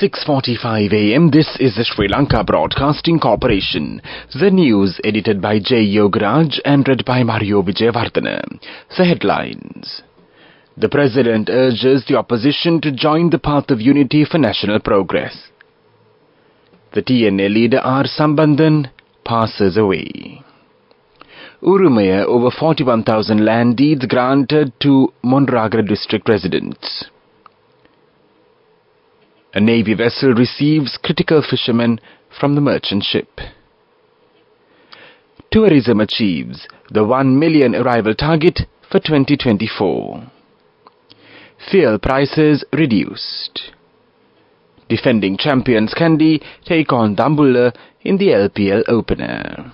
6:45 a.m. This is the Sri Lanka Broadcasting Corporation. The news edited by J. Yogaraj and read by Mario Vijayavardhana. The headlines. The President urges the opposition to join the path of unity for national progress. The TNA leader R. Sambandhan passes away. Urumaya over 41,000 land deeds granted to Monragara district residents. A Navy vessel receives critical fishermen from the merchant ship. Tourism achieves the 1 million arrival target for 2024. Fuel prices reduced. Defending champions Kandy take on Dambulla in the LPL opener.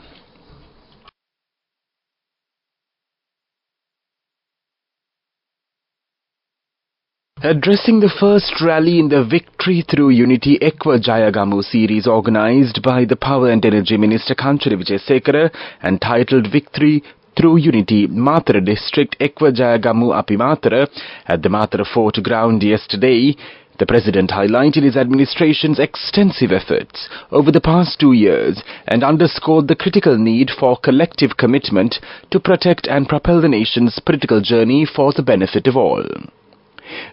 Addressing the first rally in the Victory Through Unity Ekwa Jayagamu series organised by the Power and Energy Minister Kanchana Wijesekara and titled Victory Through Unity Matara District Ekwa Jayagamu Api Matara at the Matara Fort ground yesterday, the President highlighted his administration's extensive efforts over the past 2 years and underscored the critical need for collective commitment to protect and propel the nation's political journey for the benefit of all.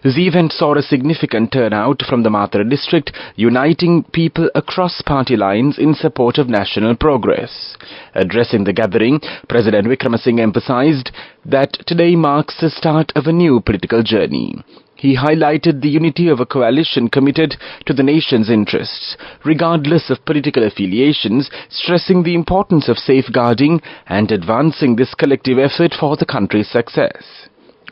The event saw a significant turnout from the Matara district, uniting people across party lines in support of national progress. Addressing the gathering, President Wickremesinghe emphasized that today marks the start of a new political journey. He highlighted the unity of a coalition committed to the nation's interests, regardless of political affiliations, stressing the importance of safeguarding and advancing this collective effort for the country's success.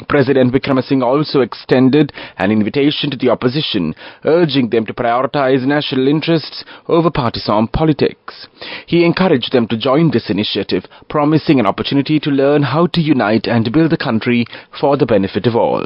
President Wickremesinghe also extended an invitation to the opposition, urging them to prioritize national interests over partisan politics. He encouraged them to join this initiative, promising an opportunity to learn how to unite and build the country for the benefit of all.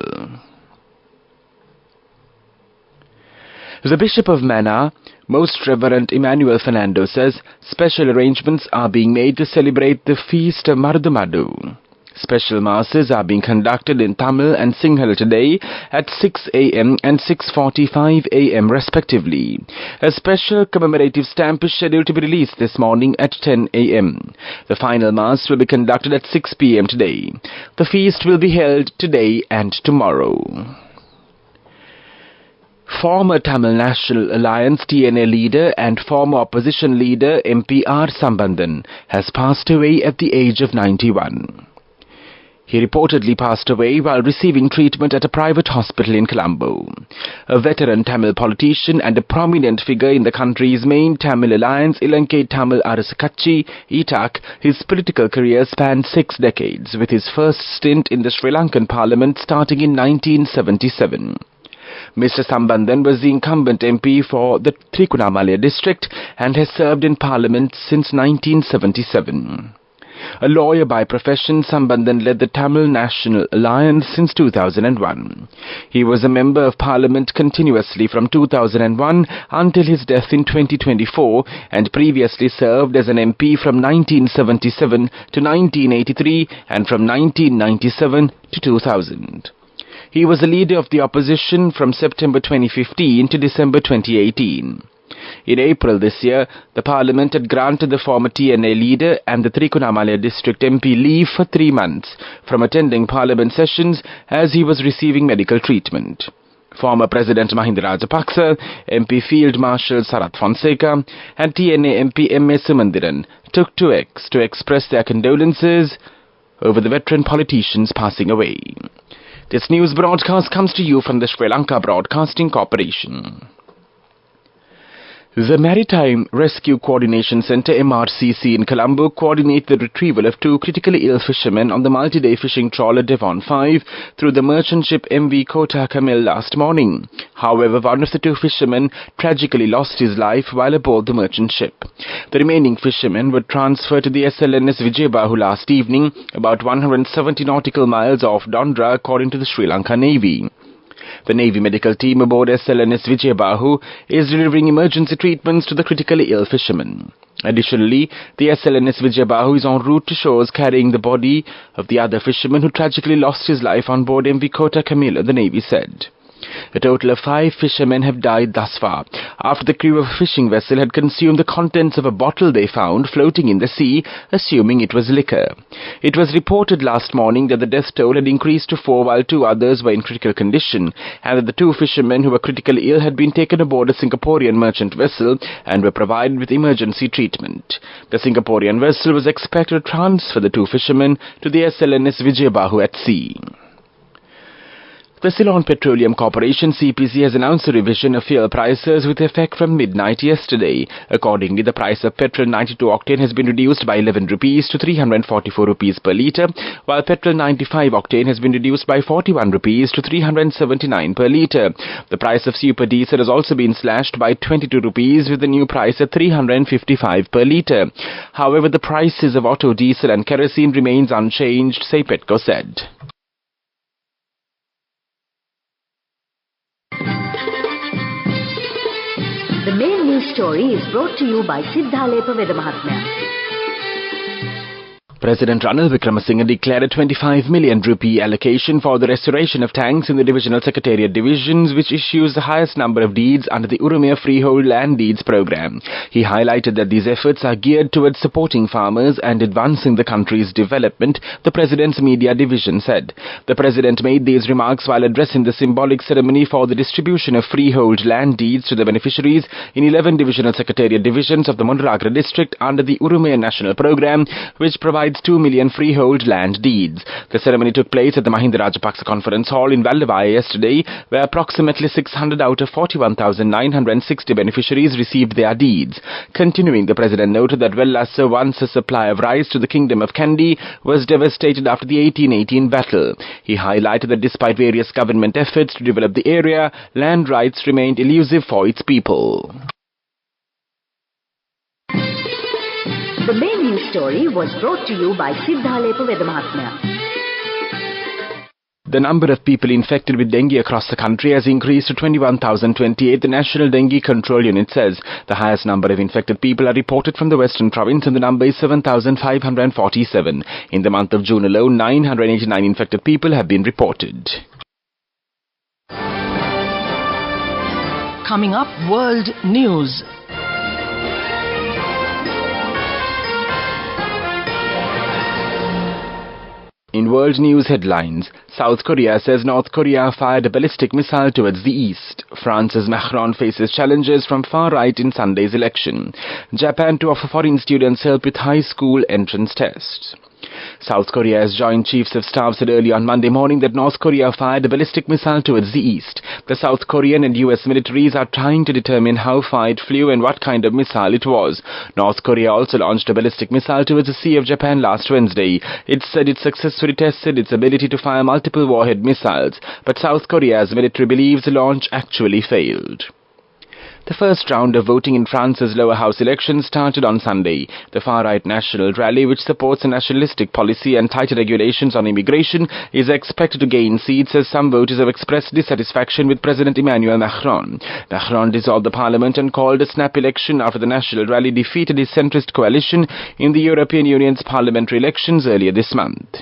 The Bishop of Mannar, Most Reverend Emmanuel Fernando, says special arrangements are being made to celebrate the feast of Mardumadu. Special masses are being conducted in Tamil and Sinhala today at 6 a.m. and 6:45 a.m. respectively. A special commemorative stamp is scheduled to be released this morning at 10 a.m. The final mass will be conducted at 6 p.m. today. The feast will be held today and tomorrow. Former Tamil National Alliance TNA leader and former opposition leader MP R. Sambandhan has passed away at the age of 91. He reportedly passed away while receiving treatment at a private hospital in Colombo. A veteran Tamil politician and a prominent figure in the country's main Tamil alliance, Ilankai Tamil Arasu Katchi, ITAK, his political career spanned 6 decades, with his first stint in the Sri Lankan Parliament starting in 1977. Mr. Sambandhan was the incumbent MP for the Trikunamalaya district and has served in Parliament since 1977. A lawyer by profession, Sambandhan led the Tamil National Alliance since 2001. He was a member of Parliament continuously from 2001 until his death in 2024 and previously served as an MP from 1977 to 1983 and from 1997 to 2000. He was the leader of the opposition from September 2015 to December 2018. In April this year, the Parliament had granted the former TNA leader and the Trikunamalaya district MP leave for 3 months from attending Parliament sessions as he was receiving medical treatment. Former President Mahinda Rajapaksa, MP Field Marshal Sarath Fonseca and TNA MP M.A. Sumandiran took to X to express their condolences over the veteran politician's passing away. This news broadcast comes to you from the Sri Lanka Broadcasting Corporation. The Maritime Rescue Coordination Centre MRCC in Colombo coordinate the retrieval of 2 critically ill fishermen on the multi-day fishing trawler Devon 5 through the merchant ship MV Kota Kamil last morning. However, one of the 2 fishermen tragically lost his life while aboard the merchant ship. The remaining fishermen were transferred to the SLNS Vijayabahu last evening, about 170 nautical miles off Dondra, according to the Sri Lanka Navy. The Navy medical team aboard SLNS Vijayabahu is delivering emergency treatments to the critically ill fishermen. Additionally, the SLNS Vijayabahu is en route to shores carrying the body of the other fisherman who tragically lost his life on board MV Kota Kamila, the Navy said. A total of 5 fishermen have died thus far, after the crew of a fishing vessel had consumed the contents of a bottle they found floating in the sea, assuming it was liquor. It was reported last morning that the death toll had increased to 4 while 2 others were in critical condition, and that the 2 fishermen who were critically ill had been taken aboard a Singaporean merchant vessel and were provided with emergency treatment. The Singaporean vessel was expected to transfer the 2 fishermen to the SLNS Vijayabahu at sea. The Ceylon Petroleum Corporation (CPC) has announced a revision of fuel prices with effect from midnight yesterday. Accordingly, the price of petrol 92 octane has been reduced by 11 rupees to 344 rupees per litre, while petrol 95 octane has been reduced by 41 rupees to 379 per litre. The price of super diesel has also been slashed by 22 rupees with the new price at 355 per litre. However, the prices of auto diesel and kerosene remains unchanged, Sepetco said. The main news story is brought to you by Sinhala Mahatmya. President Ranil Wickremesinghe declared a 25 million rupee allocation for the restoration of tanks in the Divisional Secretariat divisions, which issues the highest number of deeds under the Urumia Freehold Land Deeds Programme. He highlighted that these efforts are geared towards supporting farmers and advancing the country's development, the President's Media Division said. The President made these remarks while addressing the symbolic ceremony for the distribution of freehold land deeds to the beneficiaries in 11 Divisional Secretariat divisions of the Mundra district under the Urumia National Programme, which provides 2 million freehold land deeds. The ceremony took place at the Mahinda Rajapaksa Conference Hall in Vallabhai yesterday, where approximately 600 out of 41,960 beneficiaries received their deeds. Continuing, the President noted that Vellassa, once a supply of rice to the Kingdom of Kandy, was devastated after the 1818 battle. He highlighted that despite various government efforts to develop the area, land rights remained elusive for its people. The main news story was brought to you by Sinhala Mahatmya. The number of people infected with dengue across the country has increased to 21,028, the National Dengue Control Unit says. The highest number of infected people are reported from the Western Province, and the number is 7,547. In the month of June alone, 989 infected people have been reported. Coming up, World News. In world news headlines, South Korea says North Korea fired a ballistic missile towards the east. France's Macron faces challenges from far right in Sunday's election. Japan to offer foreign students help with high school entrance tests. South Korea's Joint Chiefs of Staff said early on Monday morning that North Korea fired a ballistic missile towards the east. The South Korean and US militaries are trying to determine how far it flew and what kind of missile it was. North Korea also launched a ballistic missile towards the Sea of Japan last Wednesday. It said it successfully tested its ability to fire multiple warhead missiles, but South Korea's military believes the launch actually failed. The first round of voting in France's lower house elections started on Sunday. The far-right National Rally, which supports a nationalistic policy and tighter regulations on immigration, is expected to gain seats as some voters have expressed dissatisfaction with President Emmanuel Macron. Macron dissolved the parliament and called a snap election after the National Rally defeated his centrist coalition in the European Union's parliamentary elections earlier this month.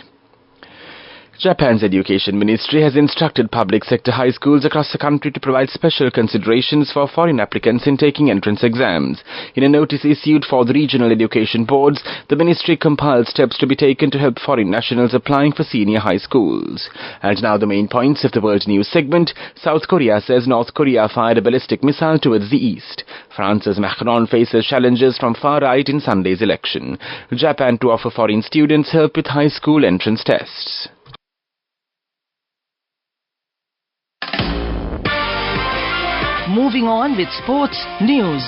Japan's Education Ministry has instructed public sector high schools across the country to provide special considerations for foreign applicants in taking entrance exams. In a notice issued for the regional education boards, the ministry compiled steps to be taken to help foreign nationals applying for senior high schools. And now the main points of the World News segment. South Korea says North Korea fired a ballistic missile towards the east. France's Macron faces challenges from far right in Sunday's election. Japan to offer foreign students help with high school entrance tests. Moving on with sports news.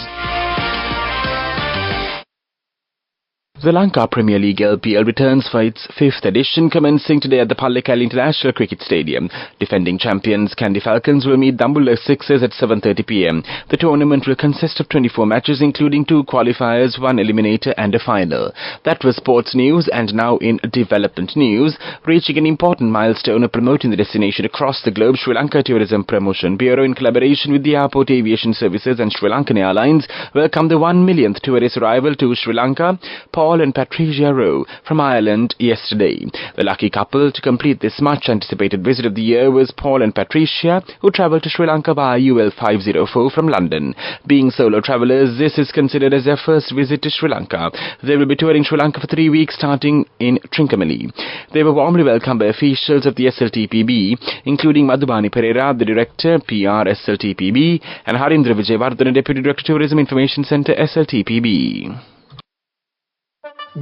Sri Lanka Premier League LPL returns for its 5th edition, commencing today at the Pallekele International Cricket Stadium. Defending champions Kandy Falcons will meet Dambulla Sixers at 7:30 p.m. The tournament will consist of 24 matches, including 2 qualifiers, 1 eliminator and a final. That was sports news, and now in development news. Reaching an important milestone of promoting the destination across the globe, Sri Lanka Tourism Promotion Bureau, in collaboration with the Airport Aviation Services and Sri Lankan Airlines, welcomed the 1 millionth tourist arrival to Sri Lanka. Port Paul and Patricia Rowe from Ireland yesterday. The lucky couple to complete this much-anticipated visit of the year was Paul and Patricia, who travelled to Sri Lanka via UL 504 from London. Being solo travellers, this is considered as their first visit to Sri Lanka. They will be touring Sri Lanka for 3 weeks starting in Trincomalee. They were warmly welcomed by officials of the SLTPB, including Madhubani Pereira, the Director, PR SLTPB, and Harindra Vijayawardena, Deputy Director, Tourism Information Centre, SLTPB.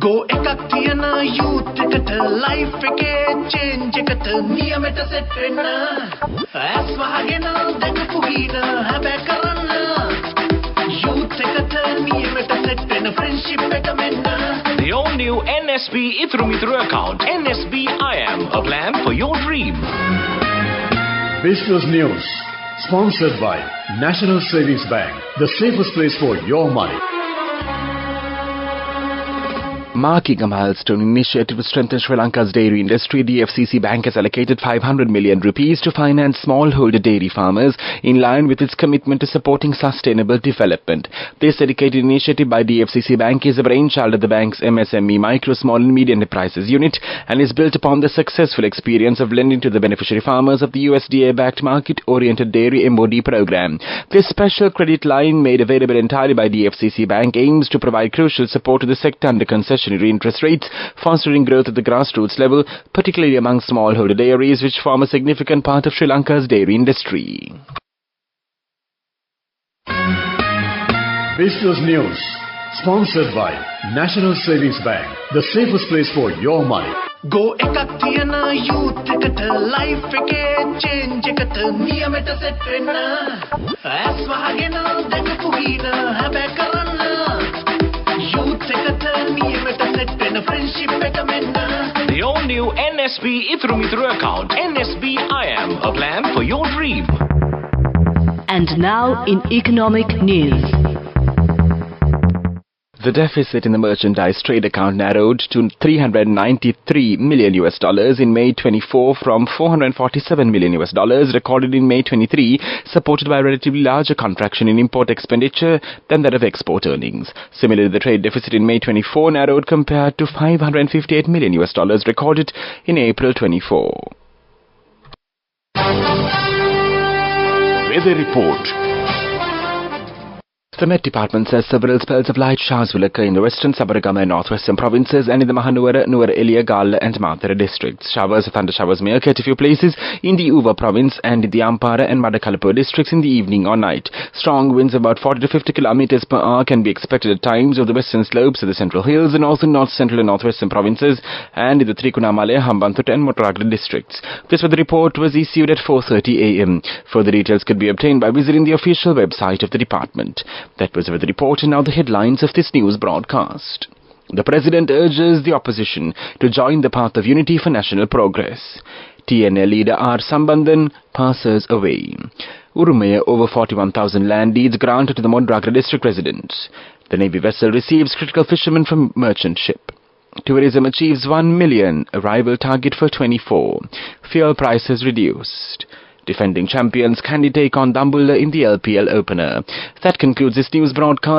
Go ekak tiyana youth eකට life එකේ change එකට නියමෙට set වෙන්න ඇස් වහගෙන දැකපු ගීන හැබැයි කරන්න youth එකට නියමෙට set වෙන friendship එක මෙන්න. The all new NSB Ithru Mithru account, NSB IM, a plan for your dream. Business News, sponsored by National Savings Bank, the safest place for your money. Marking a milestone initiative to strengthen Sri Lanka's dairy industry, the FCC Bank has allocated 500 million rupees to finance smallholder dairy farmers in line with its commitment to supporting sustainable development. This dedicated initiative by the FCC Bank is a brainchild of the bank's MSME Micro, Small and Medium Enterprises Unit and is built upon the successful experience of lending to the beneficiary farmers of the USDA-backed market-oriented dairy MOD program. This special credit line, made available entirely by the FCC Bank, aims to provide crucial support to the sector under concession interest rates, fostering growth at the grassroots level, particularly among smallholder dairies, which form a significant part of Sri Lanka's dairy industry. Business News, sponsored by National Savings Bank, the safest place for your money. Go ekak tiyana youth එකට life එකේ change එකට නියමෙට set වෙන්න ඇස් වහගෙන දැකපු ගීන හැබැයි කරන්න youth එකට නියමෙට set වෙන friendship එක මෙන්න. The all new NSB Ithru Mithru account, NSB IM, a plan for your dream. And now in economic news. The deficit in the merchandise trade account narrowed to $393 million in May 24 from $447 million recorded in May 23, supported by a relatively larger contraction in import expenditure than that of export earnings. Similarly, the trade deficit in May 24 narrowed compared to $558 million recorded in April 24. Weather report. The Met Department says several spells of light showers will occur in the western, Sabaragama and northwestern provinces and in the Mahanuwara, Nuwara-Eliya, Galla and Mathura districts. Showers or thunder showers may occur at a few places in the Uva province and in the Ampara and Madakalapur districts in the evening or night. Strong winds of about 40 to 50 kilometers per hour can be expected at times over the western slopes of the Central Hills and also north central and northwestern provinces and in the Trikunnamale, Hambantota and Mottaragala districts. This weather report was issued at 4:30 a.m. Further details could be obtained by visiting the official website of the department. That was with the report, and now the headlines of this news broadcast. The President urges the opposition to join the path of unity for national progress. TNL leader R. Sambandhan passes away. Urumaya over 41,000 land deeds granted to the Modragra district residents. The Navy vessel receives critical fishermen from merchant ship. Tourism achieves 1 million arrival target for 24. Fuel prices reduced. Defending champions Kandy take on Dambulla in the LPL opener. That concludes this news broadcast.